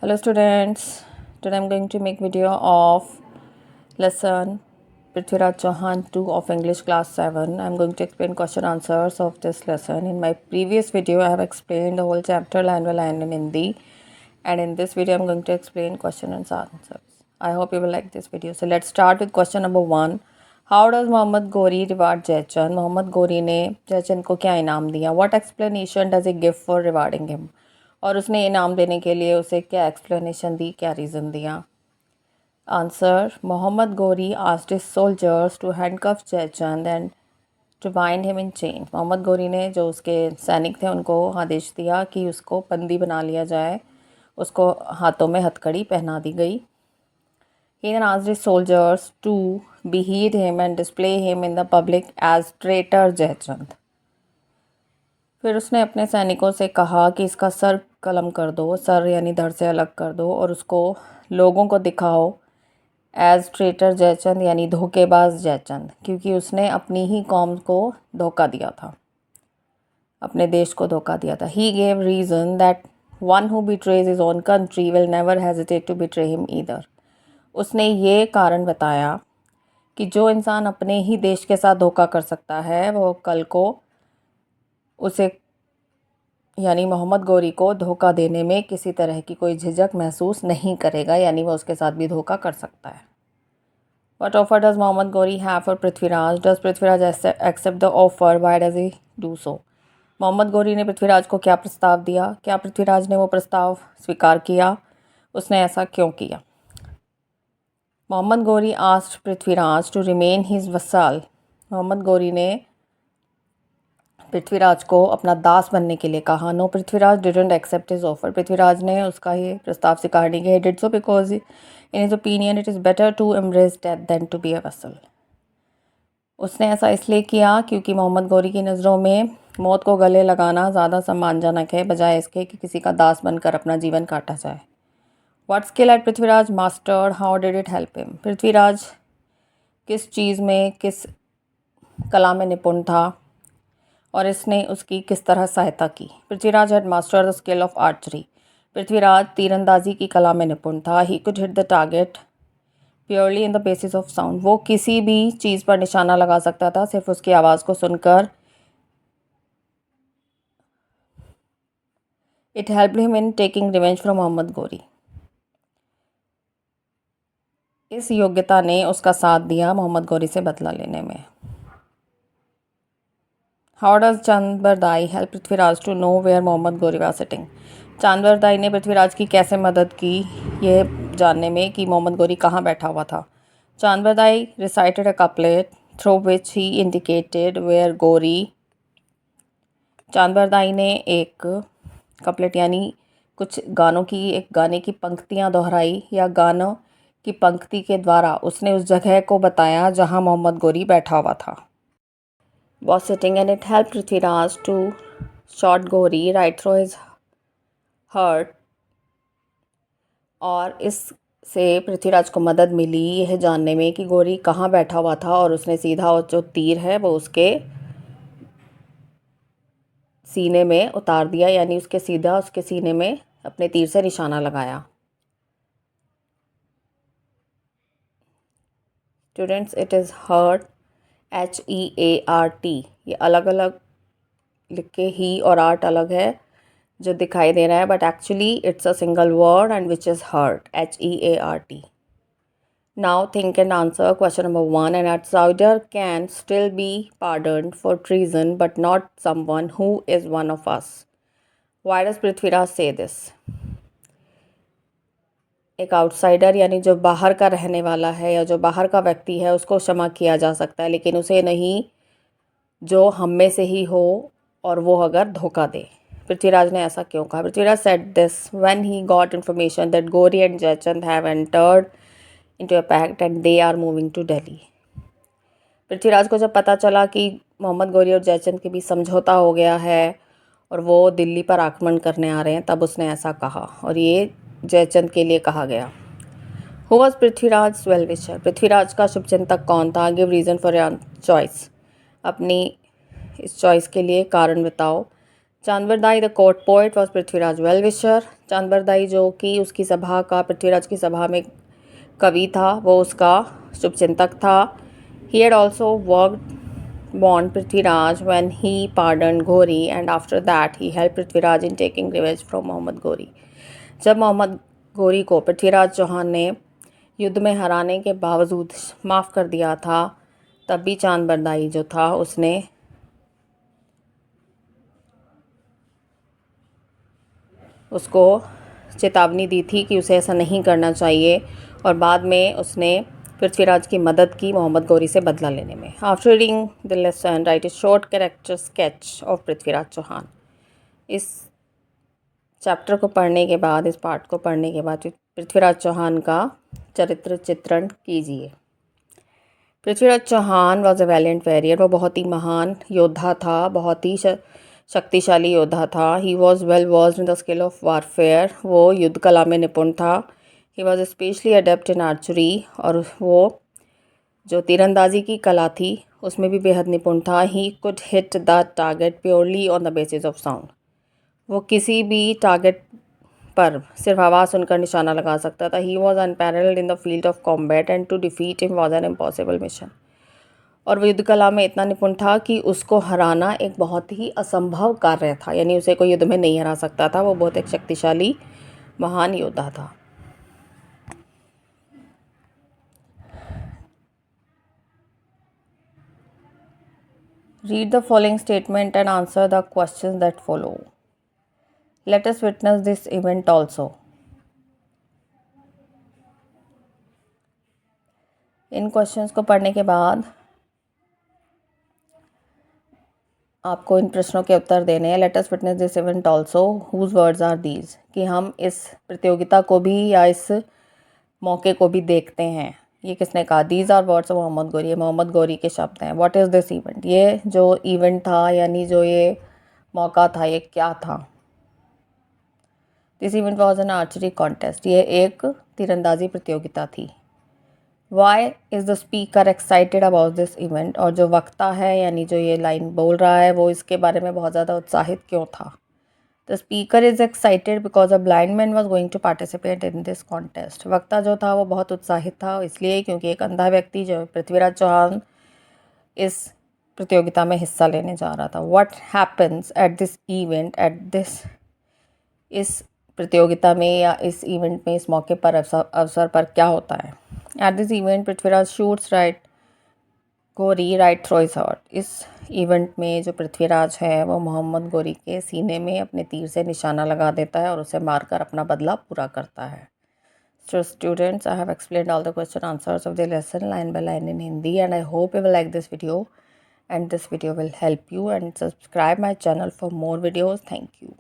Hello students, today I'm going to make video of lesson Prithviraj Chauhan 2 of English class 7. I'm going to explain question answers of this lesson. In my previous video I have explained the whole chapter line by line in Hindi, and in this video I'm going to explain question and answers. I hope you will like this video. So let's start with question number 1. How does Mohammad Ghori reward Jaichand? Mohammad Ghori ने जयचंद को क्या इनाम दिया? What explanation does he give for rewarding him? और उसने इनाम देने के लिए उसे क्या एक्सप्लेनेशन दी, क्या रीज़न दिया? Answer, Mohammad Ghori asked his soldiers to handcuff Jaichand and to bind him in chain. Mohammad Ghori ने जो उसके सैनिक थे उनको आदेश दिया कि उसको बंदी बना लिया जाए, उसको हाथों में हथकड़ी पहना दी गई। He then asked his soldiers to behead him and display him in the public as traitor Jaichand. फिर उसने अपने सैनिकों से कहा कि इसका सर कलम कर दो, सर यानी धड़ से अलग कर दो, और उसको लोगों को दिखाओ एज ट्रेटर जयचंद यानी धोखेबाज जयचंद, क्योंकि उसने अपनी ही कौम को धोखा दिया था, अपने देश को धोखा दिया था। He gave reason that one who betrays his own country will never hesitate to betray him either. उसने ये कारण बताया कि जो इंसान अपने ही देश के साथ धोखा कर सकता है वो कल को उसे यानी मोहम्मद गोरी को धोखा देने में किसी तरह की कोई झिझक महसूस नहीं करेगा, यानी वो उसके साथ भी धोखा कर सकता है। What offer does Mohammad Ghori have for Prithviraj? Does Prithviraj accept the offer? Why does he do so? Mohammad Ghori ने पृथ्वीराज को क्या प्रस्ताव दिया? क्या पृथ्वीराज ने वो प्रस्ताव स्वीकार किया? उसने ऐसा क्यों किया? Mohammad Ghori asked Prithviraj to remain his vassal. Mohammad Ghori ने पृथ्वीराज को अपना दास बनने के लिए कहा। No, Prithviraj didn't accept his offer. Prithviraj ने उसका ये प्रस्ताव स्वीकार नहीं किया। Did so because in his opinion it is better to embrace death than to be a vassal. उसने ऐसा इसलिए किया क्योंकि मोहम्मद गोरी की नज़रों में मौत को गले लगाना ज़्यादा सम्मानजनक है, बजाय इसके कि किसी का दास बनकर अपना जीवन काटा जाए। What skill eight Prithviraj mastered? How did it help him? Prithviraj किस चीज़ में, किस कला में निपुण था और इसने उसकी किस तरह सहायता की? Prithviraj head master the skill of archery. Prithviraj तीरंदाजी की कला में निपुण था। He could hit the target purely in the basis of sound. वो किसी भी चीज़ पर निशाना लगा सकता था सिर्फ उसकी आवाज़ को सुनकर। It helped him in taking revenge from Mohammad Ghori. इस योग्यता ने उसका साथ दिया मोहम्मद गोरी से बदला लेने में। How does Chandbardai help Prithviraj to know where Mohammad Ghori was sitting? चांदबरदाई ने पृथ्वीराज की कैसे मदद की यह जानने में कि मोहम्मद गोरी कहाँ बैठा हुआ था? Chandbardai recited a couplet through which he indicated where Ghori. Chandbardai ने एक कपलेट यानी कुछ गानों की एक गाने की पंक्तियाँ दोहराई, या गानों की पंक्ति के द्वारा उसने उस जगह को बताया जहाँ मोहम्मद गोरी बैठा हुआ था, was sitting, and it helped Prithviraj to shot Gori right through his heart। और इससे पृथ्वीराज को मदद मिली यह जानने में कि गोरी कहाँ बैठा हुआ था, और उसने सीधा जो तीर है वो उसके सीने में उतार दिया, यानी उसके सीने में अपने तीर से निशाना लगाया। Students, it is hurt, HEART। ये अलग अलग लिख के ही और आर्ट अलग है जो दिखाई दे रहा है, but actually it's a single word and which is hurt, HEART। Now think and answer question number 1। An outsider can still be pardoned for treason but not someone who is one of us. Why does Prithviraj say this? एक outsider यानी जो बाहर का रहने वाला है या जो बाहर का व्यक्ति है उसको क्षमा किया जा सकता है, लेकिन उसे नहीं जो हम में से ही हो और वो अगर धोखा दे। पृथ्वीराज ने ऐसा क्यों कहा? Prithviraj said this when he got information that Ghori and Jaichand have entered into a pact and they are moving to Delhi. Prithviraj को जब पता चला कि मोहम्मद गोरी और जयचंद के बीच समझौता हो गया है और वो दिल्ली पर आक्रमण करने आ रहे हैं, तब उसने ऐसा कहा, और ये जयचंद के लिए कहा गया। Who was Prithviraj well wisher? Prithviraj का शुभचिंतक कौन था? Give reason for your choice. अपनी इस चॉइस के लिए कारण बताओ। Chandbardai the court poet was Prithviraj well wisher. Chandbardai जो कि उसकी सभा का, पृथ्वीराज की सभा में कवि था, वो उसका शुभचिंतक था। He had also worked upon Prithviraj when he pardon Ghori and after that he help Prithviraj in taking revenge from Mohammad Ghori. जब मोहम्मद घोरी को पृथ्वीराज चौहान ने युद्ध में हराने के बावजूद माफ़ कर दिया था, तब भी चांदबरदाई जो था उसने उसको चेतावनी दी थी कि उसे ऐसा नहीं करना चाहिए, और बाद में उसने पृथ्वीराज की मदद की मोहम्मद घोरी से बदला लेने में। After reading the lesson write a short character sketch of Prithviraj Chauhan. इस चैप्टर को पढ़ने के बाद, इस पार्ट को पढ़ने के बाद पृथ्वीराज चौहान का चरित्र चित्रण कीजिए। Prithviraj Chauhan was a valiant warrior. वो बहुत ही महान योद्धा था, बहुत ही शक्तिशाली योद्धा था। He was well versed in the skill of warfare. वो युद्ध कला में निपुण था। He was specially adapt in archery. और वो जो तीरंदाजी की कला थी उसमें भी बेहद निपुण था। He could hit the target purely on the basis of sound. वो किसी भी टारगेट पर सिर्फ आवाज़ सुनकर निशाना लगा सकता था। He was unparalleled in the field of combat and to defeat him was an impossible mission. और वो युद्ध कला में इतना निपुण था कि उसको हराना एक बहुत ही असंभव कार्य था, यानी उसे कोई युद्ध में नहीं हरा सकता था। वो बहुत एक शक्तिशाली महान योद्धा था। Read the following statement and answer the questions that follow. Let us witness this event also. In questions को पढ़ने के बाद आपको इन प्रश्नों के उत्तर देने हैं। Let us witness this event also, whose words are these, कि हम इस प्रतियोगिता को भी या इस मौके को भी देखते हैं। ये किसने कहा? These are words of Mohammad Ghori. ये मोहम्मद घोरी के शब्द हैं। What is this event? ये जो इवेंट था, यानी जो ये मौका था, ये क्या था? This event was an archery contest. ये एक तीरंदाजी प्रतियोगिता थी। Why is the speaker excited about this event? और जो वक्ता है, यानी जो ये लाइन बोल रहा है, वो इसके बारे में बहुत ज़्यादा उत्साहित क्यों था? The speaker is excited because a blind man was going to participate in this contest. वक्ता जो था वो बहुत उत्साहित था इसलिए क्योंकि एक अंधा व्यक्ति, जो पृथ्वीराज चौहान, इस प्रतियोगिता में हिस्सा लेने जा रहा था। What happens at this event, इस प्रतियोगिता में या इस इवेंट में, इस मौके पर, अवसर पर क्या होता है? At this event Prithviraj shoots Ghori right through his heart. इस इवेंट में जो पृथ्वीराज है वो मोहम्मद घोरी के सीने में अपने तीर से निशाना लगा देता है और उसे मारकर अपना बदला पूरा करता है। So students, I have explained all the question answers of the lesson line by line in Hindi, and I hope you will like this video and this video will help you, and subscribe my channel for more videos. Thank you.